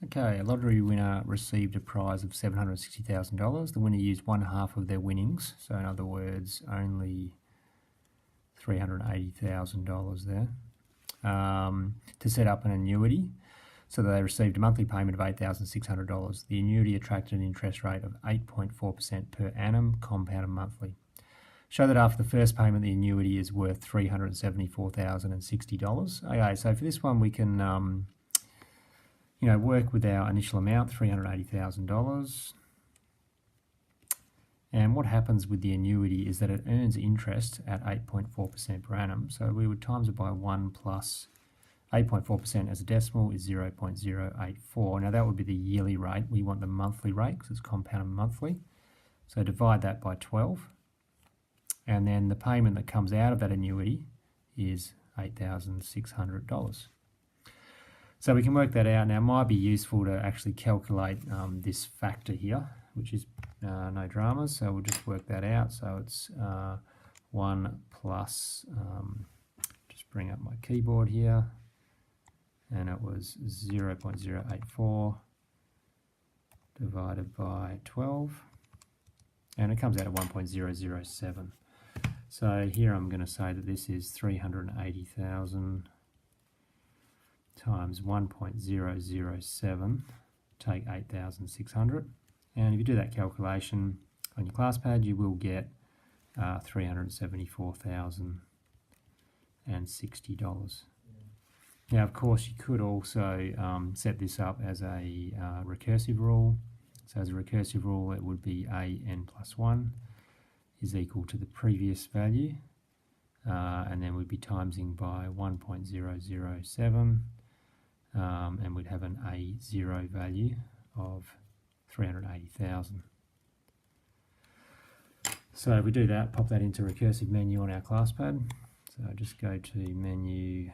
Okay, a lottery winner received a prize of $760,000. The winner used one half of their winnings, so in other words, only $380,000 there, to set up an annuity, so that they received a monthly payment of $8,600. The annuity attracted an interest rate of 8.4% per annum, compounded monthly. Show that after the first payment, the annuity is worth $374,060. Okay, so for this one, we can work with our initial amount, $380,000. And what happens with the annuity is that it earns interest at 8.4% per annum. So we would times it by 1 plus 8.4% as a decimal is 0.084. Now that would be the yearly rate. We want the monthly rate because it's compounded monthly. So divide that by 12. And then the payment that comes out of that annuity is $8,600. So we can work that out. Now it might be useful to actually calculate this factor here, which is no dramas. So we'll just work that out. So it's 1 plus, just bring up my keyboard here, and it was 0.084 divided by 12, and it comes out at 1.007. So here I'm going to say that this is 380,000 times 1.007, take 8,600. And if you do that calculation on your class pad, you will get $374,060. Now, of course, you could also set this up as a recursive rule. So as a recursive rule, it would be an plus 1 is equal to the previous value, and then we'd be timesing by 1.007, and we'd have an A0 value of 380,000. So if we do that, pop that into recursive menu on our class pad. So just go to menu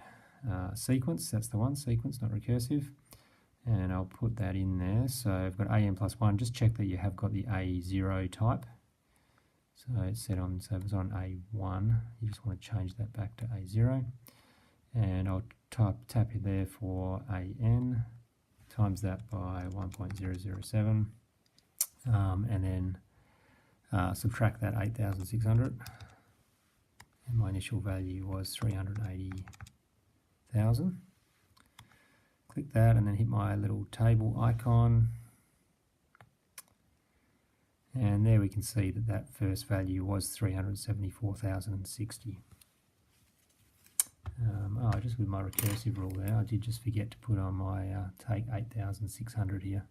sequence, that's the one, sequence, not recursive, and I'll put that in there. So I've got an plus 1, just check that you have got the A0 type. So it's set on, so if it's on A1, you just want to change that back to A0, and I'll tap it there for AN, times that by 1.007, and then subtract that 8,600, and my initial value was 380,000. Click that and then hit my little table icon, and there we can see that that first value was 374,060. Just with my recursive rule there, I did just forget to put on my take 8,600 here.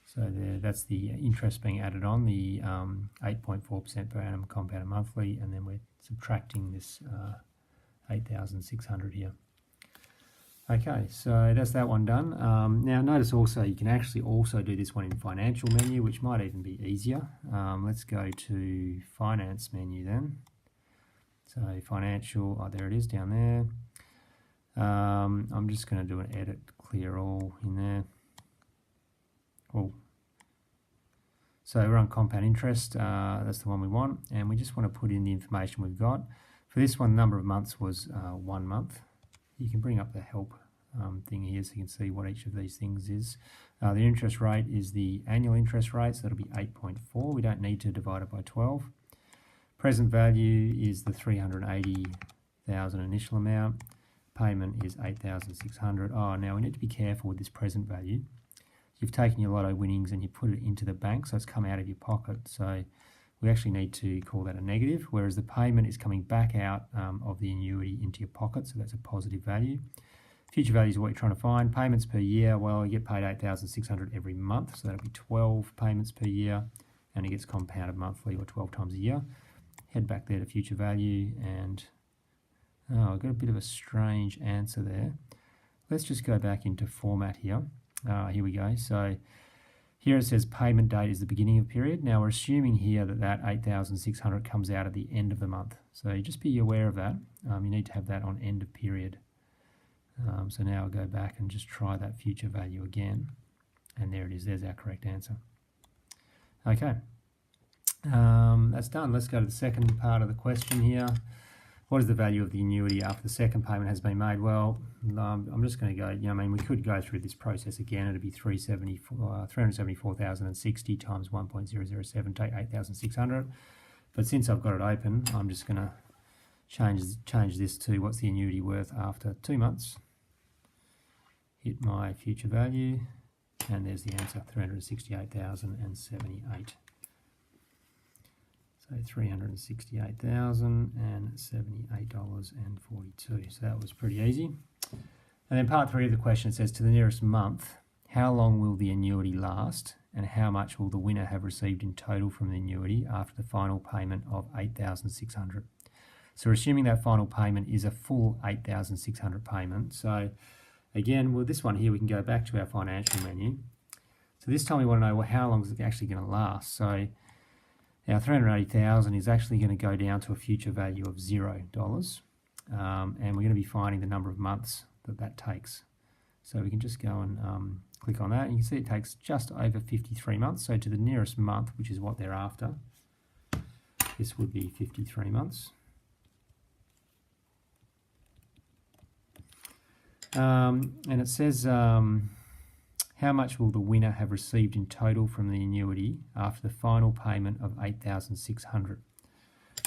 So there, that's the interest being added on, the 8.4% per annum compounded monthly, and then we're subtracting this 8,600 here. Okay, so that's that one done. Now notice also you can actually also do this one in financial menu, which might even be easier. Let's go to finance menu then. So financial, oh there it is down there. I'm just going to do an edit, clear all in there. Cool. So we're on compound interest, that's the one we want, and we just want to put in the information we've got. For this one, the number of months was 1 month. You can bring up the help thing here so you can see what each of these things is. The interest rate is the annual interest rate, so that'll be 8.4. We don't need to divide it by 12. Present value is the 380,000 initial amount. Payment is 8,600. Oh, now we need to be careful with this present value. You've taken your lotto winnings and you put it into the bank, so it's come out of your pocket. So we actually need to call that a negative, whereas the payment is coming back out of the annuity into your pocket, so that's a positive value. Future value is what you're trying to find. Payments per year, well, you get paid 8,600 every month, so that'll be 12 payments per year, and it gets compounded monthly or 12 times a year. Head back there to future value, and I've got a bit of a strange answer there. Let's just go back into format here. Here we go. So here it says payment date is the beginning of period. Now we're assuming here that that 8,600 comes out at the end of the month. So just be aware of that. You need to have that on end of period. So now I'll go back and just try that future value again. And there it is. There's our correct answer. Okay. That's done. Let's go to the second part of the question here. what is the value of the annuity after the second payment has been made? Well, I'm just going to go, we could go through this process again. It'd be 374,060 times 1.007, take 8,600. But since I've got it open, I'm just going to change this to what's the annuity worth after 2 months. Hit my future value, and there's the answer, 368,078. So $368,078.42. So that was pretty easy. And then part 3 of the question says, to the nearest month, how long will the annuity last, and how much will the winner have received in total from the annuity after the final payment of $8,600? So we're assuming that final payment is a full $8,600 payment. So again, with this one here, we can go back to our financial menu. So this time we want to know, well, how long is it actually going to last? So our 380,000 is actually going to go down to a future value of $0. And we're going to be finding the number of months that takes. So we can just go and click on that. And you can see it takes just over 53 months. So to the nearest month, which is what they're after, this would be 53 months. And it says, how much will the winner have received in total from the annuity after the final payment of $8,600?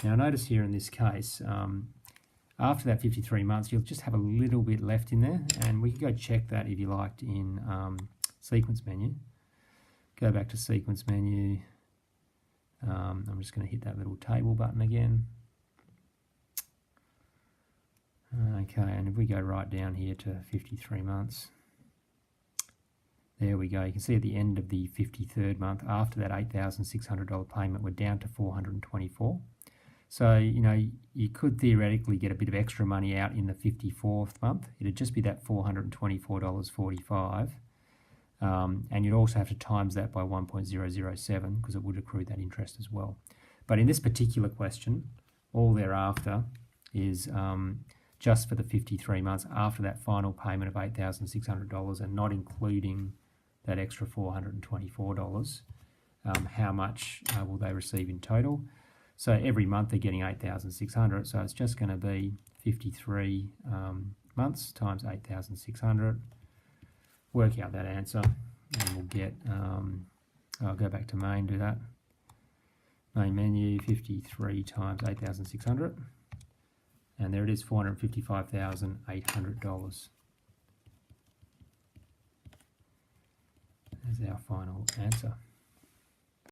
Now notice here in this case, after that 53 months, you'll just have a little bit left in there, and we can go check that if you liked in sequence menu. Go back to sequence menu. I'm just going to hit that little table button again. Okay, and if we go right down here to 53 months, there we go. You can see at the end of the 53rd month, after that $8,600 payment, we're down to $424. So, you could theoretically get a bit of extra money out in the 54th month. It'd just be that $424.45. And you'd also have to times that by 1.007 because it would accrue that interest as well. But in this particular question, all thereafter is just for the 53 months after that final payment of $8,600 and not including that extra $424, how much will they receive in total? So every month they're getting $8,600, so it's just going to be 53 months times 8,600. Work out that answer, and we'll get, I'll go back to main, do that. Main menu, 53 times 8,600. And there it is, $455,800. There's our final answer.